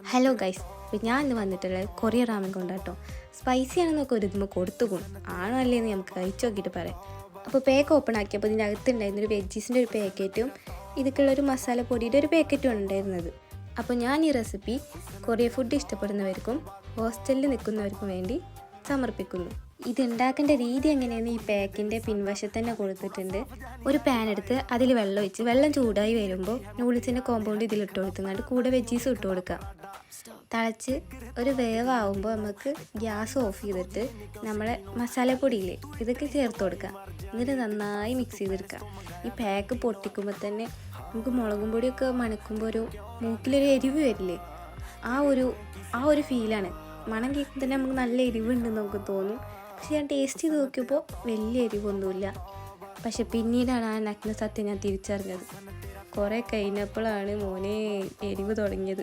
Hello guys, അപ്പോൾ ഞാൻ ഇന്ന് വന്നിട്ടുള്ളത് കൊറിയ റാമൻ കൊണ്ടാട്ടോ. സ്പൈസി ആണെന്നൊക്കെ ഒരു ഇതുമ്പോൾ കൊടുത്തുകൊൺ ആണോ അല്ലേന്ന് നമുക്ക് കഴിച്ച് നോക്കിയിട്ട് പറയാം. അപ്പോൾ പാക്ക് ഓപ്പൺ ആക്കിയപ്പോൾ ഇതിൻ്റെ അകത്തുണ്ടായിരുന്നൊരു വെജീസിൻ്റെ ഒരു പാക്കറ്റും ഇതൊക്കെയുള്ളൊരു മസാലപ്പൊടിയുടെ ഒരു പാക്കറ്റും ഉണ്ടായിരുന്നത്. അപ്പോൾ ഞാൻ ഈ റെസിപ്പി കൊറിയ ഫുഡ് ഇഷ്ടപ്പെടുന്നവർക്കും ഹോസ്റ്റലിൽ നിൽക്കുന്നവർക്കും വേണ്ടി സമർപ്പിക്കുന്നു. ഇതുണ്ടാക്കേണ്ട രീതി എങ്ങനെയെന്ന് ഈ പാക്കിൻ്റെ പിൻവശത്ത് തന്നെ കൊടുത്തിട്ടുണ്ട്. ഒരു പാൻ എടുത്ത് അതിൽ വെള്ളം ഒഴിച്ച് വെള്ളം ചൂടായി വരുമ്പോൾ നൂഡിൽസിൻ്റെ കോമ്പൗണ്ട് ഇതിലിട്ട് കൊടുത്തുകൊണ്ട് കൂടെ വെജീസും ഇട്ട് കൊടുക്കുക. തിളച്ച് ഒരു വേവാകുമ്പോൾ നമുക്ക് ഗ്യാസ് ഓഫ് ചെയ്തിട്ട് നമ്മളെ മസാലപ്പൊടിയില്ലേ ഇതൊക്കെ ചേർത്ത് കൊടുക്കുക. എന്നിട്ട് നന്നായി മിക്സ് ചെയ്തെടുക്കുക. ഈ പാക്ക് പൊട്ടിക്കുമ്പോൾ തന്നെ നമുക്ക് മുളകും പൊടിയൊക്കെ മണക്കുമ്പോൾ ഒരു മൂക്കിലൊരു എരിവ് വരില്ലേ, ആ ഒരു ഫീലാണ്. മണം കേൾക്കുമ്പോൾ തന്നെ നമുക്ക് നല്ല എരിവുണ്ടെന്ന് നമുക്ക് തോന്നും. പക്ഷെ ഞാൻ ടേസ്റ്റ് ചെയ്ത് നോക്കിയപ്പോൾ വലിയ എരിവൊന്നുമില്ല. പക്ഷെ പിന്നീടാണ് ആ നഗ്ന സത്യം ഞാൻ തിരിച്ചറിഞ്ഞത്. കുറേ കഴിഞ്ഞപ്പോഴാണ് മോനെ എരിവ് തുടങ്ങിയത്.